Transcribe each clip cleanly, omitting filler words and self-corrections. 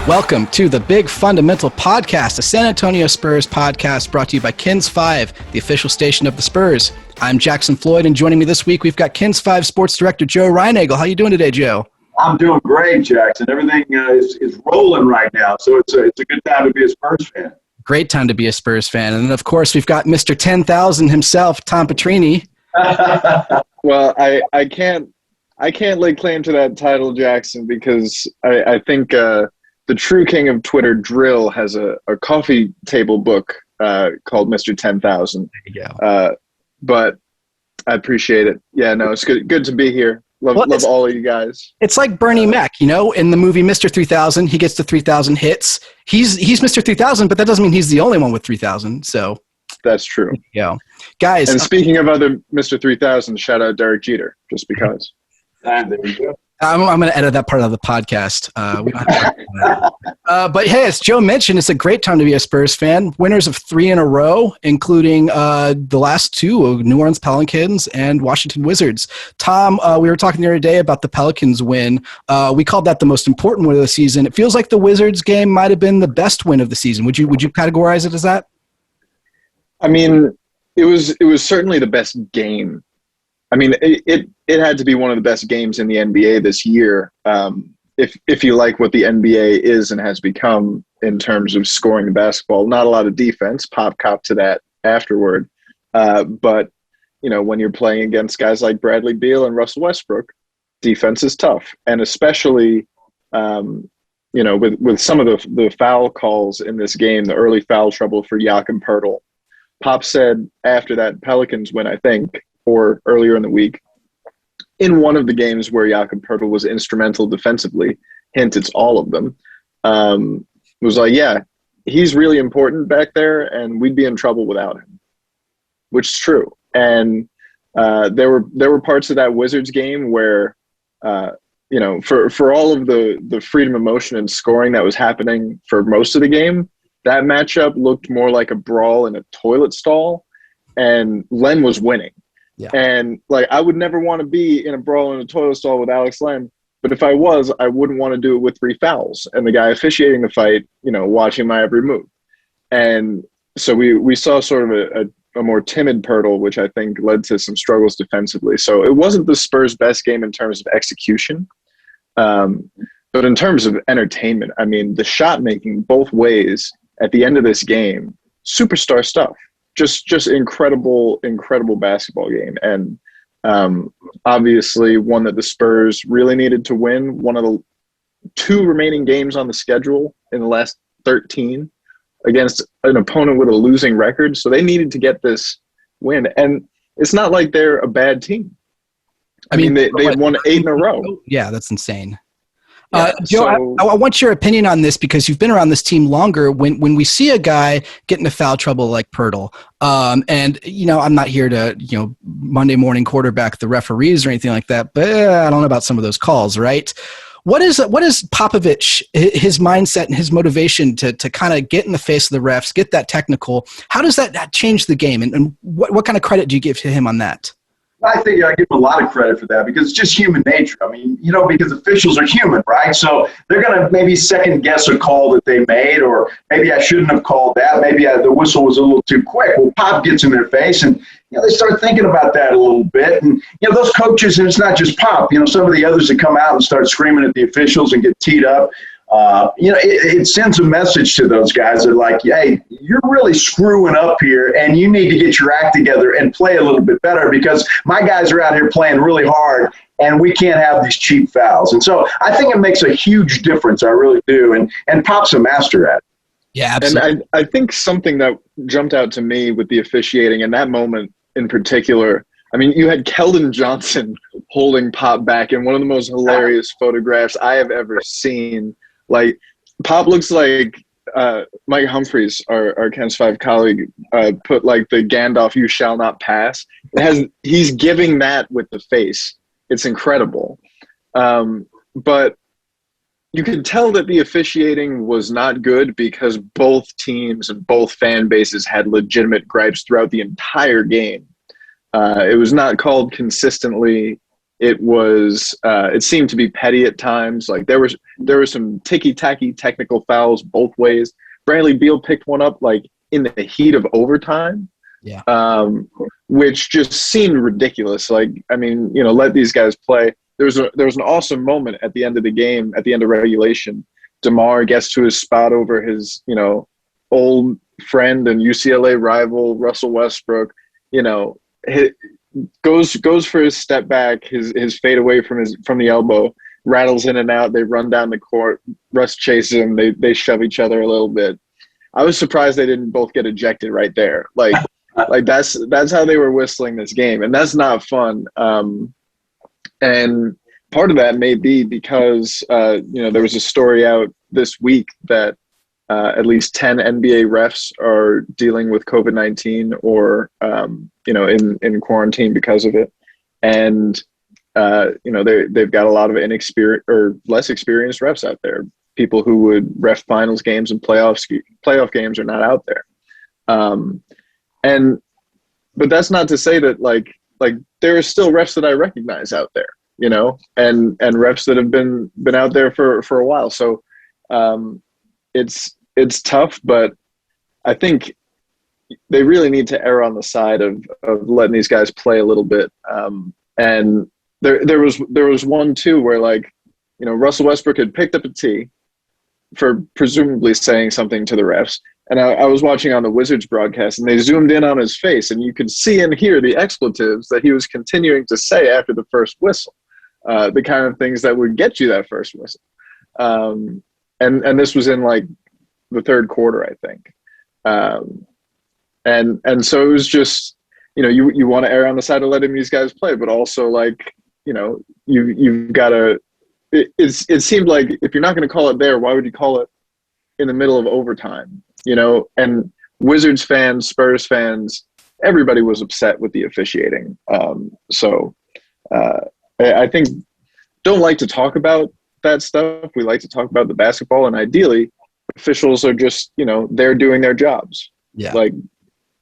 Welcome to the Big Fundamental Podcast, a San Antonio Spurs podcast brought to you by Kins 5, the official station of the Spurs. I'm Jackson Floyd, and joining me this week, we've got Kins 5 Sports Director Joe Reinagel. How you doing today, Joe? I'm doing great, Jackson. Everything is rolling right now, so it's a good time to be a Spurs fan. Great time to be a Spurs fan. And then, of course, we've got Mr. 10,000 himself, Tom Petrini. Well, I can't lay claim to that title, Jackson, because I think the true king of Twitter, Drill, has a coffee table book called Mr. 10,000. There you go. But I appreciate it. Yeah, no, it's good to be here. Love all of you guys. It's like Bernie Mac, in the movie Mr. 3000, he gets to 3,000 hits. He's Mr. 3000, but that doesn't mean he's the only one with 3,000. So that's true. Yeah, guys. And speaking of other Mr. 3000, shout out Derek Jeter, just because. There we go. I'm going to edit that part of the podcast. We don't have to talk about that. But hey, as Joe mentioned, it's a great time to be a Spurs fan. Winners of 3 in a row, including the last 2, New Orleans Pelicans and Washington Wizards. Tom, we were talking the other day about the Pelicans win. We called that the most important win of the season. It feels like the Wizards game might have been the best win of the season. Would you categorize it as that? I mean, it was certainly the best game. I mean, it had to be one of the best games in the NBA this year. If you like what the NBA is and has become in terms of scoring the basketball, not a lot of defense. Pop cop to that afterward. But when you're playing against guys like Bradley Beal and Russell Westbrook, defense is tough, and especially with some of the foul calls in this game, the early foul trouble for Jakob Poeltl. Pop said after that Pelicans win, I think, or earlier in the week, in one of the games where Jakob Poeltl was instrumental defensively, hint it's all of them, was like, yeah, he's really important back there, and we'd be in trouble without him, which is true. And there were parts of that Wizards game where, for all of the freedom of motion and scoring that was happening for most of the game, that matchup looked more like a brawl in a toilet stall, and Len was winning. Yeah. And I would never want to be in a brawl in a toilet stall with Alex Len, but if I was, I wouldn't want to do it with 3 fouls and the guy officiating the fight, watching my every move. And so we saw sort of a more timid Poeltl, which I think led to some struggles defensively. So it wasn't the Spurs' best game in terms of execution, but in terms of entertainment, I mean, the shot making both ways at the end of this game, superstar stuff. Just incredible basketball game. And obviously one that the Spurs really needed to win, one of the 2 remaining games on the schedule in the last 13 against an opponent with a losing record. So they needed to get this win. And it's not like they're a bad team. I mean, they won 8 in a row. Yeah, that's insane. Joe, I want your opinion on this because you've been around this team longer. When we see a guy get into foul trouble like Poeltl, and I'm not here to Monday morning quarterback the referees or anything like that, but I don't know about some of those calls, right? What is Popovich, his mindset and his motivation to kind of get in the face of the refs, get that technical? How does that change the game, and what kind of credit do you give to him on that? I think I give them a lot of credit for that because it's just human nature. I mean, because officials are human, right? So they're going to maybe second guess a call that they made, or maybe I shouldn't have called that. Maybe the whistle was a little too quick. Well, Pop gets in their face, and they start thinking about that a little bit. And those coaches, and it's not just Pop. Some of the others that come out and start screaming at the officials and get teed up. It sends a message to those guys that like, hey, you're really screwing up here and you need to get your act together and play a little bit better because my guys are out here playing really hard and we can't have these cheap fouls. And so I think it makes a huge difference. I really do. And Pop's a master at it. Yeah, absolutely. And I think something that jumped out to me with the officiating in that moment in particular, I mean, you had Keldon Johnson holding Pop back in one of the most hilarious photographs I have ever seen. Like, Pop looks like Mike Humphreys, our Kens 5 colleague, put like the Gandalf "You shall not pass." He's giving that with the face. It's incredible. But you could tell that the officiating was not good because both teams and both fan bases had legitimate gripes throughout the entire game. It was not called consistently. It seemed to be petty at times. Like there were some ticky-tacky technical fouls both ways. Bradley Beal picked one up like in the heat of overtime. Yeah. Which just seemed ridiculous. Like, I mean, let these guys play. There was an awesome moment at the end of the game, at the end of regulation. DeMar gets to his spot over his, old friend and UCLA rival, Russell Westbrook, goes for his step back, his fade away from the elbow, rattles in and out. They run down the court. Russ chases him. They shove each other a little bit. I was surprised they didn't both get ejected right there. Like that's how they were whistling this game, and that's not fun. And part of that may be because there was a story out this week that at least 10 NBA refs are dealing with COVID-19 or in quarantine because of it, and they've got a lot of inexperienced or less experienced refs out there. People who would ref finals games and playoff games are not out there. But that's not to say that like there are still refs that I recognize out there, and refs that have been out there for a while. So it's tough, but I think they really need to err on the side of letting these guys play a little bit. And there was one too where Russell Westbrook had picked up a tee for presumably saying something to the refs. And I was watching on the Wizards broadcast, and they zoomed in on his face, and you could see and hear the expletives that he was continuing to say after the first whistle, the kind of things that would get you that first whistle. And this was in the third quarter, I think. And so it was just, you want to err on the side of letting these guys play, but also you've got to. It seemed like if you're not going to call it there, why would you call it in the middle of overtime? And Wizards fans, Spurs fans, everybody was upset with the officiating. I think don't like to talk about that stuff. We like to talk about the basketball, and ideally, officials are just they're doing their jobs. Yeah.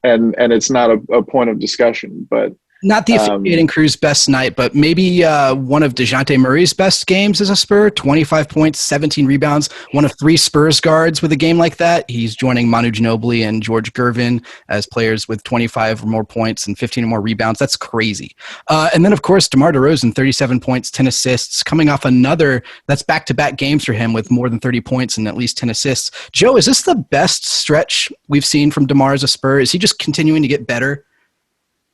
And it's not a point of discussion, but. Not the officiating crew's best night, but maybe one of Dejounte Murray's best games as a Spur. 25 points, 17 rebounds. One of 3 Spurs guards with a game like that. He's joining Manu Ginobili and George Gervin as players with 25 or more points and 15 or more rebounds. That's crazy. And then, of course, DeMar DeRozan, 37 points, 10 assists, coming off another that's back-to-back games for him with more than 30 points and at least 10 assists. Joe, is this the best stretch we've seen from DeMar as a Spur? Is he just continuing to get better?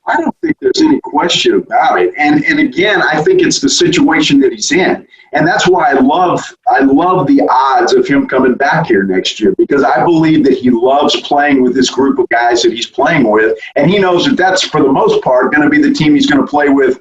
I don't think there's any question about it. And again, I think it's the situation that he's in. And that's why I love the odds of him coming back here next year, because I believe that he loves playing with this group of guys that he's playing with. And he knows that that's, for the most part, going to be the team he's going to play with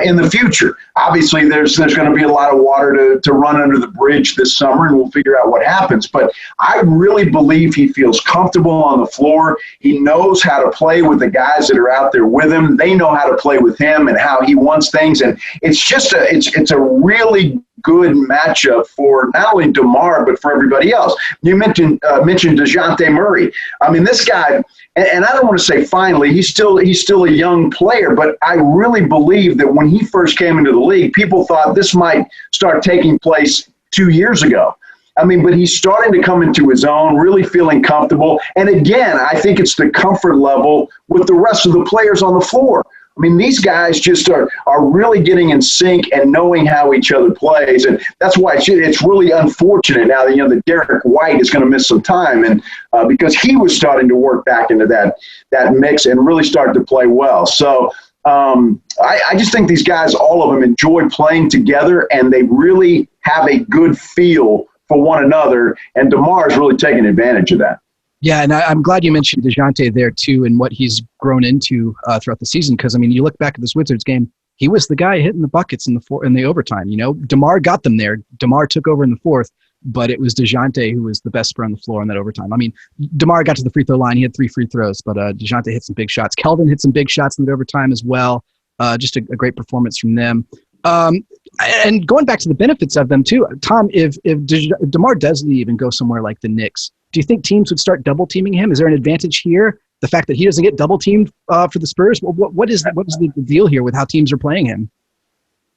in the future. Obviously, there's going to be a lot of water to run under the bridge this summer, and we'll figure out what happens. But I really believe he feels comfortable on the floor. He knows how to play with the guys that are out there with him. They know how to play with him and how he wants things. And it's just it's a really good matchup for not only DeMar, but for everybody else. You mentioned Dejounte Murray. I mean, this guy, and I don't want to say finally, he's still a young player, but I really believe that when he first came into the league, people thought this might start taking place 2 years ago. I mean, but he's starting to come into his own, really feeling comfortable. And again, I think it's the comfort level with the rest of the players on the floor. I mean, these guys just are really getting in sync and knowing how each other plays. And that's why it's really unfortunate now that, that Derrick White is going to miss some time, and because he was starting to work back into that mix and really start to play well. So I just think these guys, all of them, enjoy playing together, and they really have a good feel for one another. And DeMar is really taking advantage of that. Yeah, and I'm glad you mentioned Dejounte there, too, and what he's grown into throughout the season. Because, I mean, you look back at this Wizards game, he was the guy hitting the buckets in the overtime. DeMar got them there. DeMar took over in the fourth, but it was Dejounte who was the best scorer on the floor in that overtime. I mean, DeMar got to the free throw line. He had 3 free throws, but Dejounte hit some big shots. Keldon hit some big shots in the overtime as well. Just a great performance from them. And going back to the benefits of them, too, Tom, if DeMar does leave and go somewhere like the Knicks, do you think teams would start double teaming him? Is there an advantage here? The fact that he doesn't get double teamed for the Spurs? What is the deal here with how teams are playing him?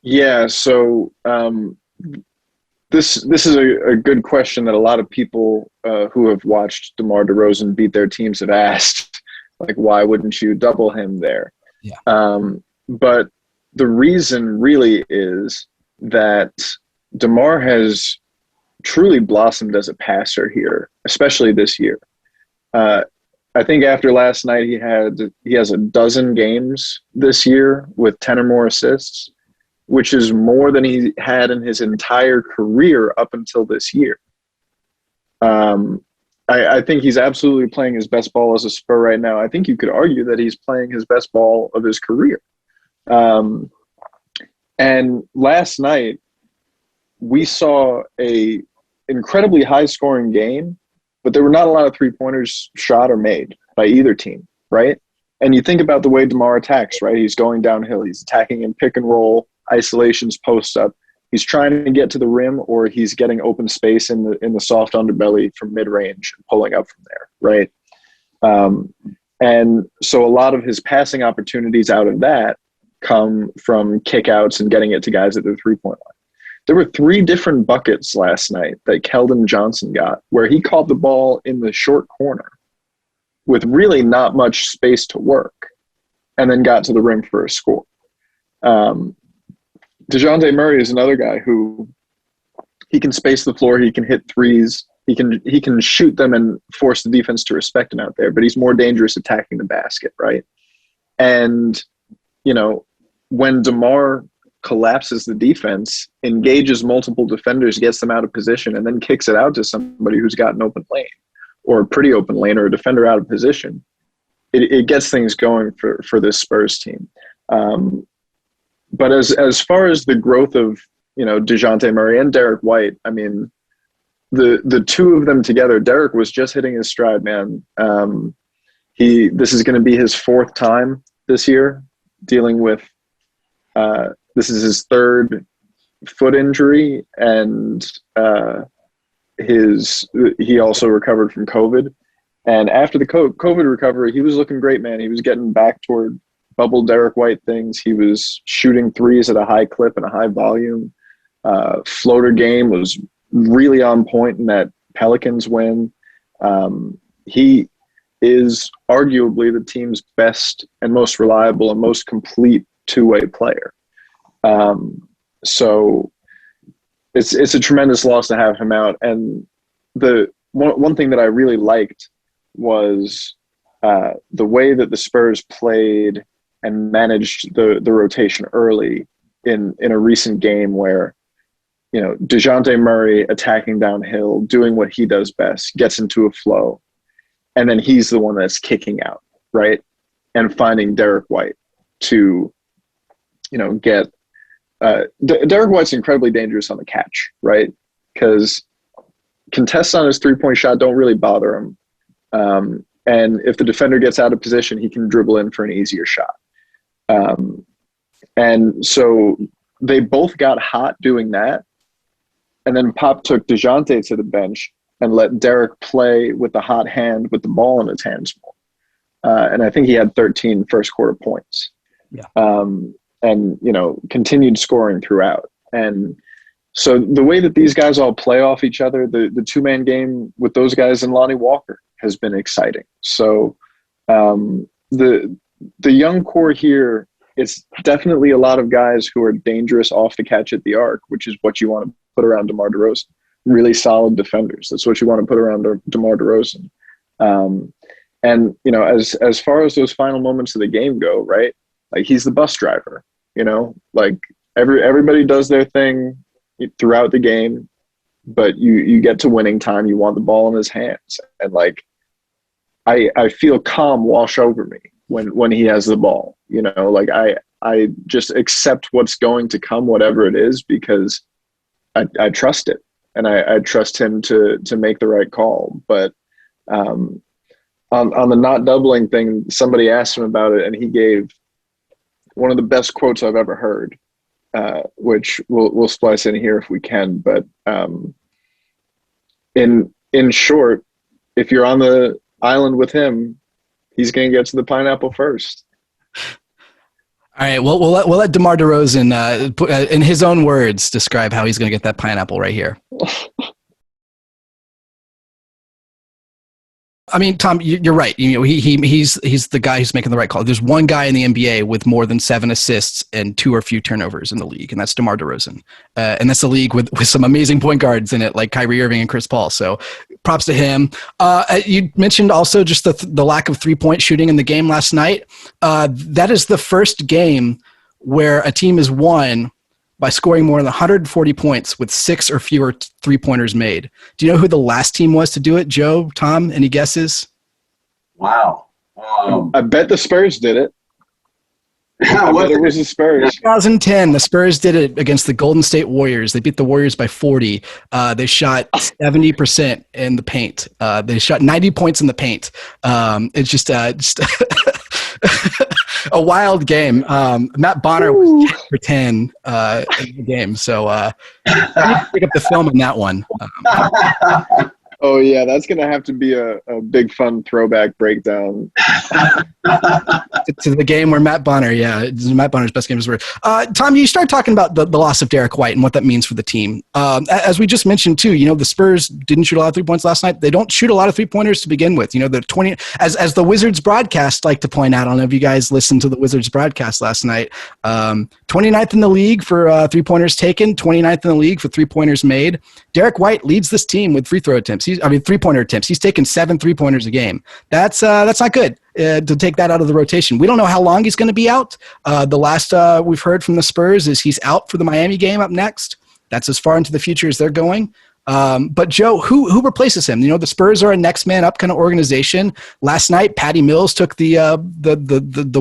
Yeah, so this is a good question that a lot of people who have watched DeMar DeRozan beat their teams have asked, like, why wouldn't you double him there? Yeah. But the reason really is that DeMar has truly blossomed as a passer here, especially this year. I think after last night, he has a dozen games this year with 10 or more assists, which is more than he had in his entire career up until this year. I think he's absolutely playing his best ball as a Spur right now. I think you could argue that he's playing his best ball of his career. And last night, we saw a incredibly high-scoring game, but there were not a lot of three-pointers shot or made by either team, right? And you think about the way DeMar attacks, right? He's going downhill. He's attacking in pick and roll, isolations, post-up. He's trying to get to the rim, or he's getting open space in the soft underbelly from mid-range and pulling up from there, right? And so a lot of his passing opportunities out of that come from kickouts and getting it to guys at the three-point line. There were 3 different buckets last night that Keldon Johnson got where he caught the ball in the short corner with really not much space to work and then got to the rim for a score. Dejounte Murray is another guy who he can space the floor. He can hit threes. He can shoot them and force the defense to respect him out there, but he's more dangerous attacking the basket, right? And, when DeMar collapses the defense, engages multiple defenders, gets them out of position, and then kicks it out to somebody who's got an open lane or a pretty open lane or a defender out of position, it gets things going for this Spurs team. But as far as the growth of, Dejounte Murray and Derrick White, I mean, the two of them together, Derrick was just hitting his stride, man. This is going to be his 4th time this year dealing with this is his 3rd foot injury, and he also recovered from COVID. And after the COVID recovery, he was looking great, man. He was getting back toward bubble Derrick White things. He was shooting threes at a high clip and a high volume. Floater game was really on point in that Pelicans win. He is arguably the team's best and most reliable and most complete two-way player. So it's a tremendous loss to have him out. And the one thing that I really liked was the way that the Spurs played and managed the rotation early in a recent game where, Dejounte Murray attacking downhill, doing what he does best, gets into a flow, and then he's the one that's kicking out, right? And finding Derrick White to, get Derrick White's incredibly dangerous on the catch, right? Because contests on his three-point shot don't really bother him. And if the defender gets out of position, he can dribble in for an easier shot. And so they both got hot doing that. And then Pop took Dejounte to the bench and let Derrick play with the hot hand with the ball in his hands more. And I think he had 13 first quarter points. Yeah. And, continued scoring throughout. And so the way that these guys all play off each other, the two-man game with those guys and Lonnie Walker has been exciting. So the young core here, it's definitely a lot of guys who are dangerous off the catch at the arc, which is what you want to put around DeMar DeRozan. Really solid defenders. That's what you want to put around DeMar DeRozan. And, as far as those final moments of the game go, right, like he's the bus driver, like everybody does their thing throughout the game, but you get to winning time, you want the ball in his hands. And like, I feel calm wash over me when he has the ball, like I just accept what's going to come, whatever it is, because I trust it. And I trust him to make the right call. But on the not doubling thing, somebody asked him about it, and he gave one of the best quotes I've ever heard, which we'll splice in here if we can. But in short, if you're on the island with him, he's going to get to the pineapple first. All right, well, we'll let DeMar DeRozan, in his own words, describe how he's going to get that pineapple right here. I mean, Tom, you're right. You know, he's the guy who's making the right call. There's one guy in the NBA with more than 7 assists and 2 or few turnovers in the league, and that's DeMar DeRozan. And that's a league with some amazing point guards in it, like Kyrie Irving and Chris Paul. So props to him. You mentioned also just the lack of 3-point shooting in the game last night. That is the first game where a team has won by scoring more than 140 points with 6 or fewer 3-pointers made. Do you know who the last team was to do it? Joe, Tom, any guesses? Wow. I bet the Spurs did it. I bet it was the Spurs. 2010, the Spurs did it against the Golden State Warriors. They beat the Warriors by 40. They shot 70% in the paint. They shot 90 points in the paint. It's just a wild game. Matt Bonner was 10 for 10 in the game. So I need to pick up the film on that one. Oh, yeah, that's going to have to be a big fun throwback breakdown. To the game where Matt Bonner's best game is where. Tom, you start talking about the loss of Derrick White and what that means for the team. As we just mentioned, too, you know, the Spurs didn't shoot a lot of 3-points last night. They don't shoot a lot of 3-pointers to begin with. You know, the 20 as the Wizards broadcast like to point out, I don't know if you guys listened to the Wizards broadcast last night, 29th in the league for 3-pointers taken, 29th in the league for 3-pointers made. Derrick White leads this team with free throw attempts. 3-pointer attempts. He's taken 7 3-pointers a game. That's not good to take that out of the rotation. We don't know how long he's going to be out. The last we've heard from the Spurs is he's out for the Miami game up next. That's as far into the future as they're going. But Joe, who replaces him? You know, the Spurs are a next man up kind of organization. Last night, Patty Mills took the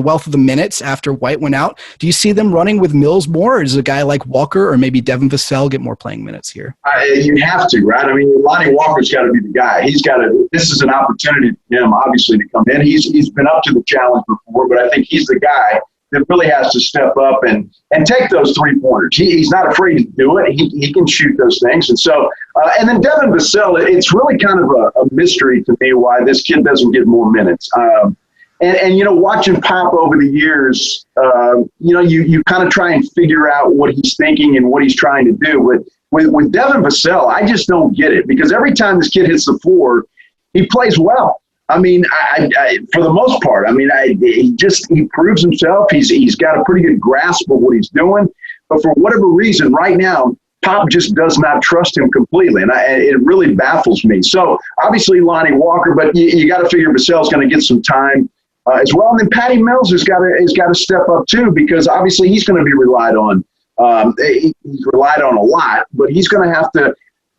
wealth of the minutes after White went out. Do you see them running with Mills more, or does a guy like Walker or maybe Devin Vassell get more playing minutes here? You have to, right? I mean, Lonnie Walker's got to be the guy. He's got to. This is an opportunity for him, obviously, to come in. He's been up to the challenge before, but I think he's the guy that really has to step up and take those 3-pointers. He's not afraid to do it. He can shoot those things. And so, and then Devin Vassell, it's really kind of a mystery to me why this kid doesn't get more minutes. And you know, watching Pop over the years, you know, you kind of try and figure out what he's thinking and what he's trying to do. But with Devin Vassell, I just don't get it, because every time this kid hits the floor, he plays well. I mean, I for the most part, I mean, he proves himself. He's got a pretty good grasp of what he's doing. But for whatever reason, right now, Pop just does not trust him completely, and it really baffles me. So obviously Lonnie Walker, but you got to figure Vassell's going to get some time as well. And then Patty Mills has got to step up too, because obviously he's going to be relied on. He's relied on a lot, but he's going to have to,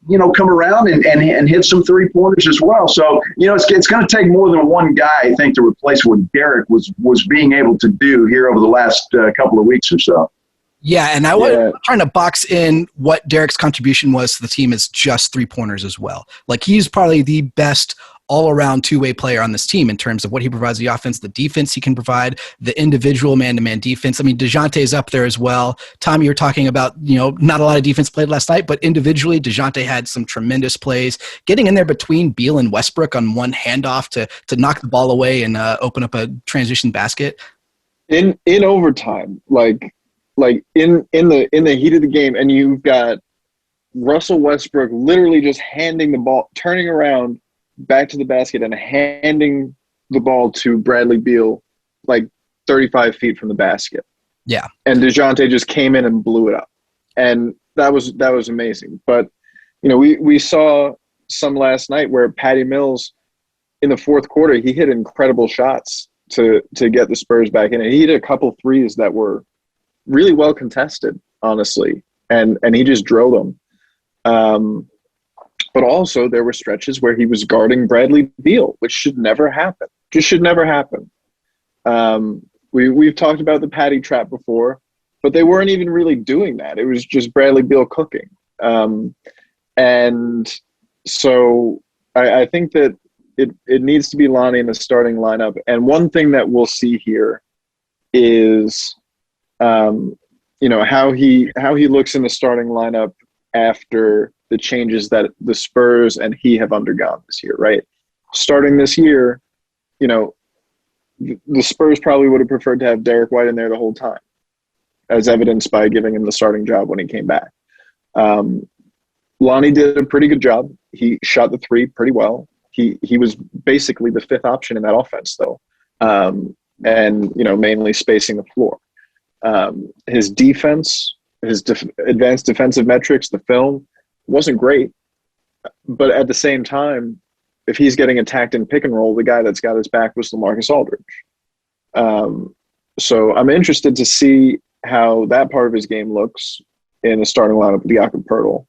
you know, come around and hit some 3-pointers as well. So, you know, it's going to take more than one guy, I think, to replace what Derrick was being able to do here over the last couple of weeks or so. Yeah, and I was trying to box in what Derrick's contribution was to the team as just 3-pointers as well. Like, he's probably the best all-around two-way player on this team in terms of what he provides the offense, the defense he can provide, the individual man-to-man defense. I mean, Dejounte's up there as well. Tom, you were talking about, you know, not a lot of defense played last night, but individually, Dejounte had some tremendous plays, getting in there between Beal and Westbrook on one handoff to knock the ball away and open up a transition basket. In overtime, like in the heat of the game, and you've got Russell Westbrook literally just handing the ball, turning around back to the basket and handing the ball to Bradley Beal like 35 feet from the basket. Yeah. And Dejounte just came in and blew it up. And that was amazing. But, you know, we saw some last night where Patty Mills in the fourth quarter, he hit incredible shots to get the Spurs back in. And he hit a couple threes that were really well contested, honestly. And he just drilled them. But also there were stretches where he was guarding Bradley Beal, which should never happen. Just should never happen. We've talked about the Patty trap before, but they weren't even really doing that. It was just Bradley Beal cooking. And so I think that it needs to be Lonnie in the starting lineup. And one thing that we'll see here is, you know, how he looks in the starting lineup after the changes that the Spurs and he have undergone this year, right? Starting this year, you know, the Spurs probably would have preferred to have Derrick White in there the whole time. as evidenced by giving him the starting job when he came back. Lonnie did a pretty good job. He shot the three pretty well. He was basically the fifth option in that offense, though, and mainly spacing the floor. His defense, his advanced defensive metrics, the film wasn't great, but at the same time, if he's getting attacked in pick and roll, the guy that's got his back was LaMarcus Aldridge. So I'm interested to see how that part of his game looks in the starting lineup with Jakob Poeltl.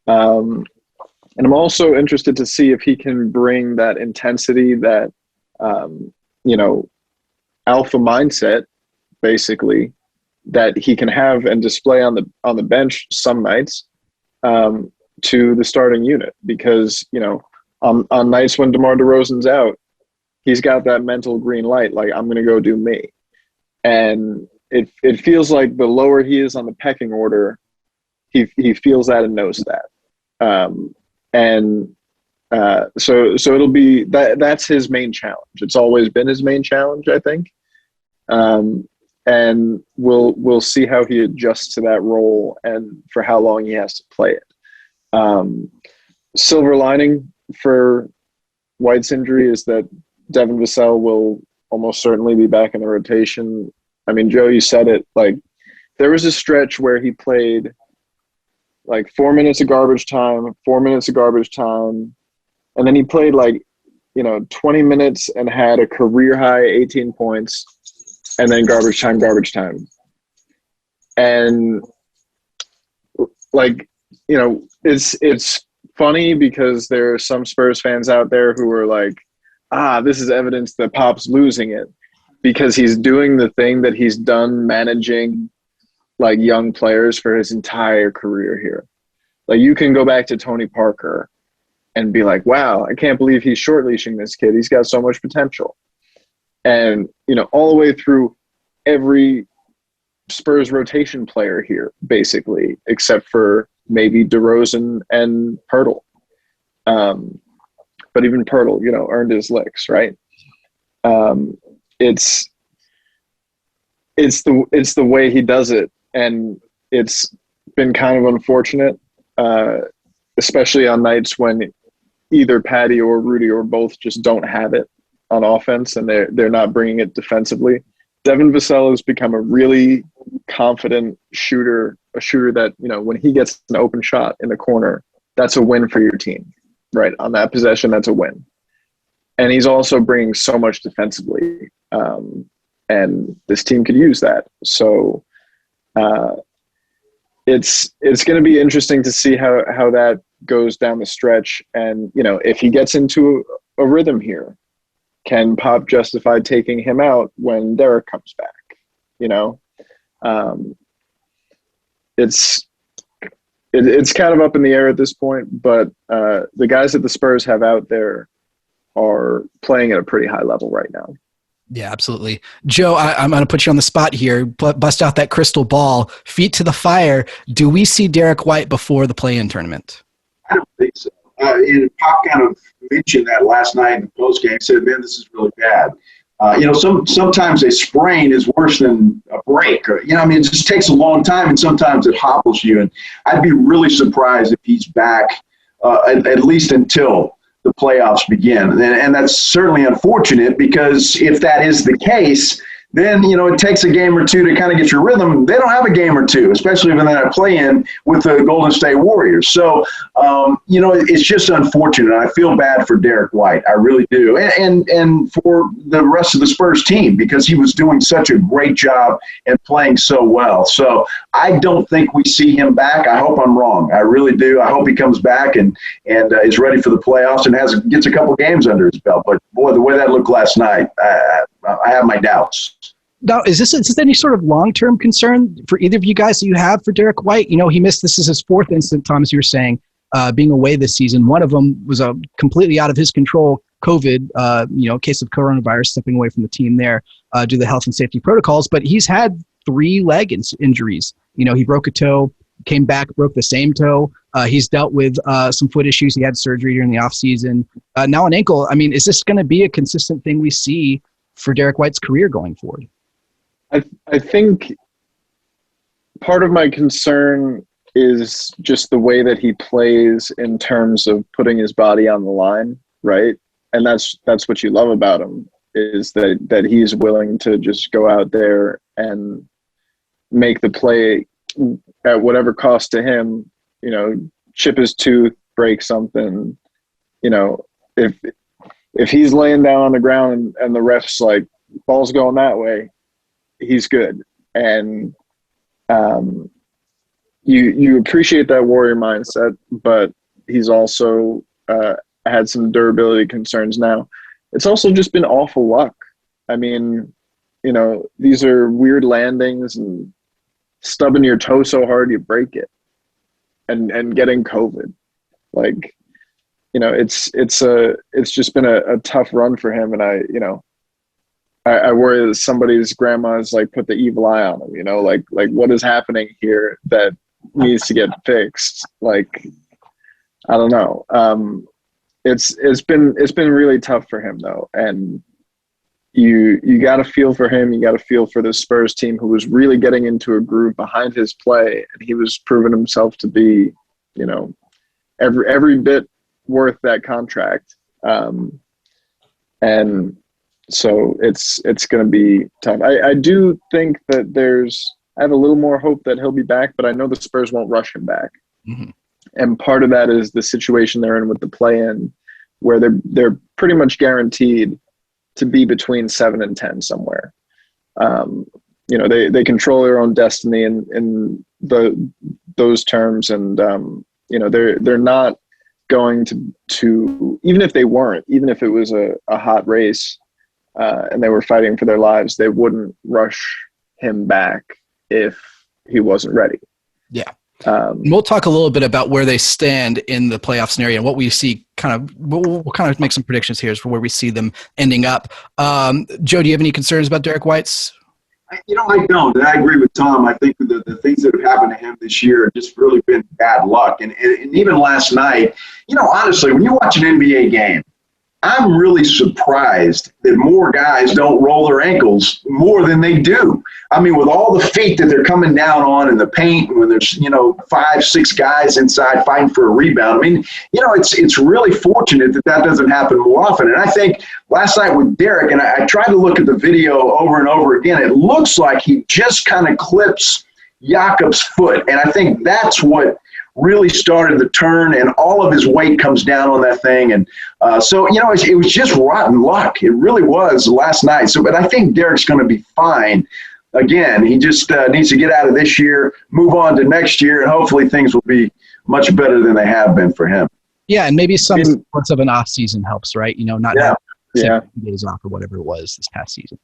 And I'm also interested to see if he can bring that intensity, that, alpha mindset, basically, that he can have and display on the bench some nights to the starting unit. Because, on nights when DeMar DeRozan's out, he's got that mental green light, like, I'm going to go do me. And it feels like the lower he is on the pecking order, he feels that and knows that. So it'll be that's his main challenge. It's always been his main challenge, I think. And we'll see how he adjusts to that role and for how long he has to play it. Silver lining for White's injury is that Devin Vassell will almost certainly be back in the rotation. I mean, Joe, you said it. Like, there was a stretch where he played like 4 minutes of garbage time, 4 minutes of garbage time, and then he played 20 minutes and had a career high 18 points, and then garbage time. And it's funny because there are some Spurs fans out there who are like, this is evidence that Pop's losing it, because he's doing the thing that he's done managing young players for his entire career here. Like, you can go back to Tony Parker and be like, wow, I can't believe he's short leashing this kid. He's got so much potential. And, all the way through every Spurs rotation player here, basically, except for maybe DeRozan and Poeltl. But even Poeltl, earned his licks, right? It's the way he does it, and it's been kind of unfortunate, especially on nights when either Patty or Rudy or both just don't have it on offense, and they're not bringing it defensively. Devin Vassell has become a really confident shooter, a shooter that, when he gets an open shot in the corner, that's a win for your team, right? On that possession, that's a win. And he's also bringing so much defensively, and this team could use that. So it's going to be interesting to see how that goes down the stretch. And, if he gets into a rhythm here, can Pop justify taking him out when Derrick comes back? It's kind of up in the air at this point, but the guys that the Spurs have out there are playing at a pretty high level right now. Yeah, absolutely. Joe, I'm going to put you on the spot here. Bust out that crystal ball. Feet to the fire. Do we see Derrick White before the play-in tournament? I don't think so. And Pop kind of mentioned that last night in the postgame. Said, "Man, this is really bad." Sometimes a sprain is worse than a break. Or, it just takes a long time, and sometimes it hobbles you. And I'd be really surprised if he's back at least until the playoffs begin. And that's certainly unfortunate, because if that is the case, then, it takes a game or two to kind of get your rhythm. They don't have a game or two, especially when they're play-in with the Golden State Warriors. So, it's just unfortunate. I feel bad for Derrick White. I really do. And for the rest of the Spurs team, because he was doing such a great job and playing so well. So I don't think we see him back. I hope I'm wrong. I really do. I hope he comes back and is ready for the playoffs and gets a couple games under his belt. But, boy, the way that looked last night, I have my doubts. Now, is this any sort of long-term concern for either of you guys that you have for Derrick White? He missed, this is his fourth incident, Thomas, you were saying, being away this season. One of them was completely out of his control, COVID, case of coronavirus, stepping away from the team there due to the health and safety protocols. But he's had 3 leg injuries. He broke a toe, came back, broke the same toe. He's dealt with some foot issues. He had surgery during the offseason. Now an ankle. I mean, is this going to be a consistent thing we see for Derrick White's career going forward? I think part of my concern is just the way that he plays in terms of putting his body on the line, right? And that's what you love about him, is that he's willing to just go out there and make the play at whatever cost to him, chip his tooth, break something, if he's laying down on the ground and the ref's like, ball's going that way, he's good. And you appreciate that warrior mindset, but he's also had some durability concerns now. It's also just been awful luck. I mean, these are weird landings and stubbing your toe so hard you break it, and getting COVID. Like, it's just been a tough run for him, and I worry that somebody's grandma's like put the evil eye on him. Like what is happening here that needs to get fixed? Like, I don't know. It's been really tough for him though, and you got to feel for him. You got to feel for the Spurs team, who was really getting into a groove behind his play, and he was proving himself to be, every bit worth that contract. And so it's going to be tough. I do think that I have a little more hope that he'll be back, but I know the Spurs won't rush him back. Mm-hmm. And part of that is the situation they're in with the play-in, where they're pretty much guaranteed to be between 7 and 10 somewhere. They control their own destiny in those terms, and they're not going to even if it was a hot race and they were fighting for their lives, they wouldn't rush him back if he wasn't ready. Yeah. We'll talk a little bit about where they stand in the playoff scenario and what we see. We'll kind of make some predictions here for where we see them ending up. Joe, do you have any concerns about Derrick White's? I don't. And I agree with Tom. I think the things that have happened to him this year have just really been bad luck. And even last night, honestly, when you watch an NBA game, I'm really surprised that more guys don't roll their ankles more than they do. I mean, with all the feet that they're coming down on in the paint, when there's, 5, 6 guys inside fighting for a rebound. I mean, it's really fortunate that doesn't happen more often. And I think last night with Derrick, and I tried to look at the video over and over again, it looks like he just kind of clips Jakob's foot. And I think that's what really started the turn, and all of his weight comes down on that thing. And so, it was just rotten luck. It really was last night. So, but I think Derrick's going to be fine. Again, he just needs to get out of this year, move on to next year, and hopefully things will be much better than they have been for him. Yeah, and maybe some parts of an off season helps, right? Not having days off or whatever it was this past season.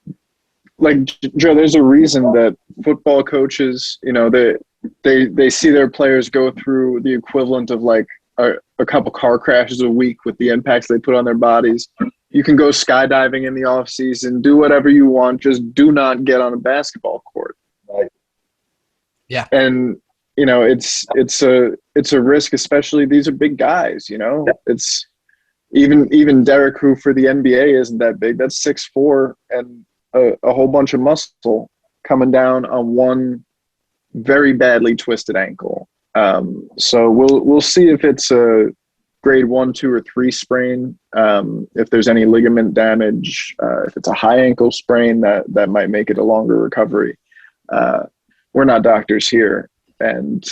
Like, Joe, there's a reason that football coaches, they see their players go through the equivalent of like a couple car crashes a week with the impacts they put on their bodies. You can go skydiving in the off season, do whatever you want, just do not get on a basketball court. Right? Yeah. And it's a risk, especially these are big guys, Yeah. It's even Derrick, who for the NBA isn't that big. That's 6'4" and a whole bunch of muscle coming down on one very badly twisted ankle. So we'll see if it's a grade 1, 2, or 3 sprain. If there's any ligament damage, if it's a high ankle sprain, that might make it a longer recovery. We're not doctors here, and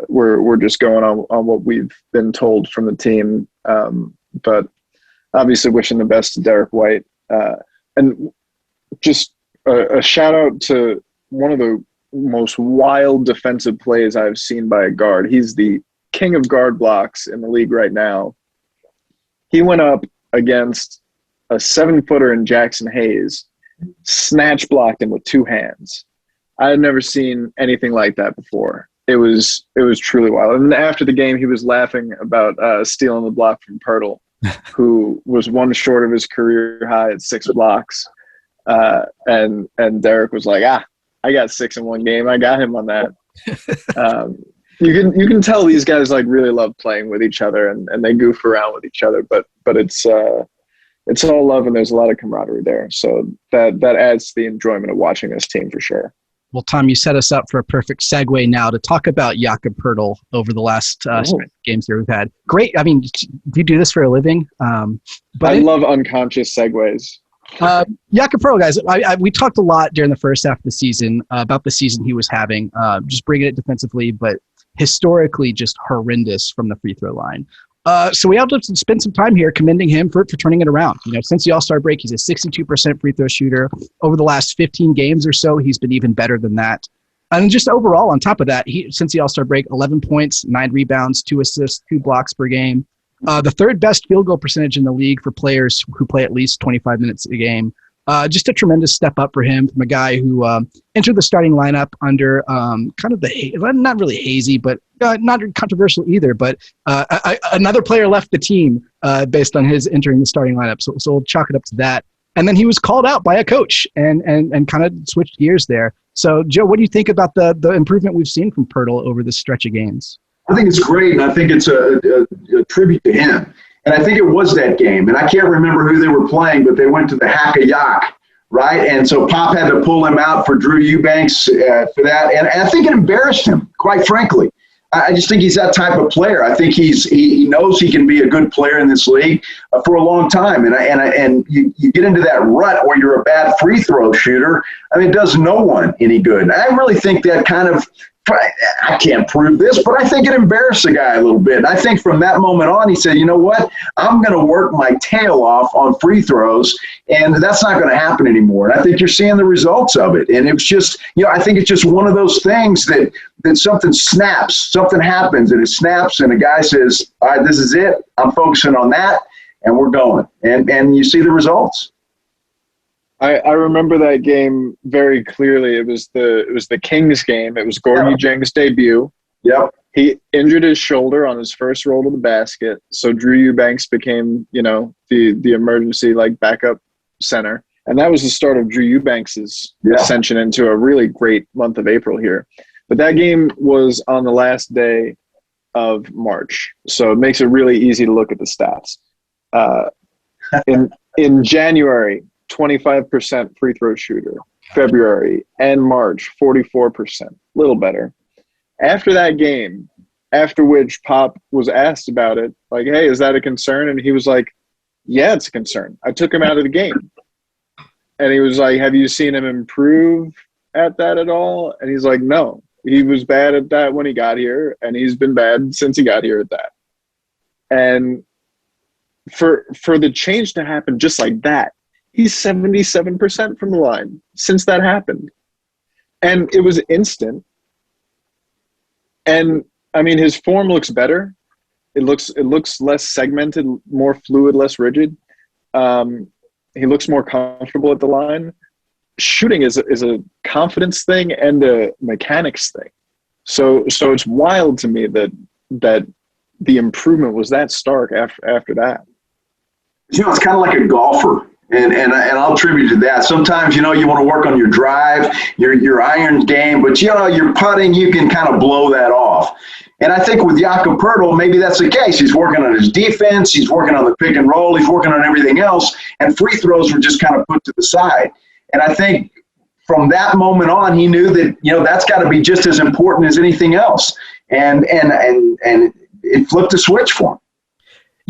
we're just going on what we've been told from the team. But obviously, wishing the best to Derrick White, and just a shout out to one of the most wild defensive plays I've seen by a guard. He's the king of guard blocks in the league right now. He went up against a 7-footer in Jackson Hayes, snatch blocked him with 2 hands. I had never seen anything like that before. It was truly wild. And after the game, he was laughing about stealing the block from Poeltl, who was 1 short of his career high at 6 blocks. And Derrick was like, I got 6 in one game. I got him on that. You can tell these guys like really love playing with each other, and they goof around with each other. But it's all love, and there's a lot of camaraderie there. So that adds to the enjoyment of watching this team for sure. Well, Tom, you set us up for a perfect segue now to talk about Jakob Poeltl over the last games here we've had. Great. I mean, do you do this for a living? But I love unconscious segues. Jakob Poeltl, guys, we talked a lot during the first half of the season about the season he was having, just bringing it defensively, but historically just horrendous from the free throw line. So we have to spend some time here commending him for turning it around. Since the All-Star break, he's a 62% free throw shooter. Over the last 15 games or so, he's been even better than that. And just overall, on top of that, since the All-Star break, 11 points, 9 rebounds, 2 assists, 2 blocks per game. The third best field goal percentage in the league for players who play at least 25 minutes a game. Just a tremendous step up for him from a guy who entered the starting lineup under kind of not really hazy, but not controversial either. But another player left the team based on his entering the starting lineup. So we'll chalk it up to that. And then he was called out by a coach and kind of switched gears there. So, Joe, what do you think about the improvement we've seen from Poeltl over this stretch of games? I think it's great, and I think it's a tribute to him. And I think it was that game. And I can't remember who they were playing, but they went to the Hack-a-Yak, right? And so Pop had to pull him out for Drew Eubanks for that. And I think it embarrassed him, quite frankly. I just think he's that type of player. I think he knows he can be a good player in this league for a long time. And you get into that rut where you're a bad free throw shooter. I mean, it does no one any good. And I really think that kind of – I can't prove this, but I think it embarrassed the guy a little bit. And I think from that moment on, he said, you know what? I'm going to work my tail off on free throws, and that's not going to happen anymore. And I think you're seeing the results of it. And it was just, I think it's just one of those things that something snaps, something happens, and it snaps, and a guy says, all right, this is it. I'm focusing on that, and we're going. And you see the results. I remember that game very clearly. It was the Kings game. It was Gorgie Jang's debut. Yep. He injured his shoulder on his first roll to the basket, so Drew Eubanks became, the emergency backup center, and that was the start of Drew Eubanks's ascension into a really great month of April here. But that game was on the last day of March, so it makes it really easy to look at the stats. In January, 25% free throw shooter. February and March, 44%. Little better. After that game, after which Pop was asked about it, hey, is that a concern? And he was like, yeah, it's a concern. I took him out of the game. And he was like, have you seen him improve at that at all? And he's like, no. He was bad at that when he got here, and he's been bad since he got here at that. And for the change to happen just like that, he's 77% from the line since that happened. And it was instant. And, I mean, his form looks better. It looks less segmented, more fluid, less rigid. He looks more comfortable at the line. Shooting is a confidence thing and a mechanics thing. So it's wild to me that the improvement was that stark after that. It's kind of like a golfer. And I'll attribute to that. Sometimes, you want to work on your drive, your iron game, but, your putting, you can kind of blow that off. And I think with Jakob Poeltl, maybe that's the case. He's working on his defense. He's working on the pick and roll. He's working on everything else. And free throws were just kind of put to the side. And I think from that moment on, he knew that, that's got to be just as important as anything else. And it flipped a switch for him.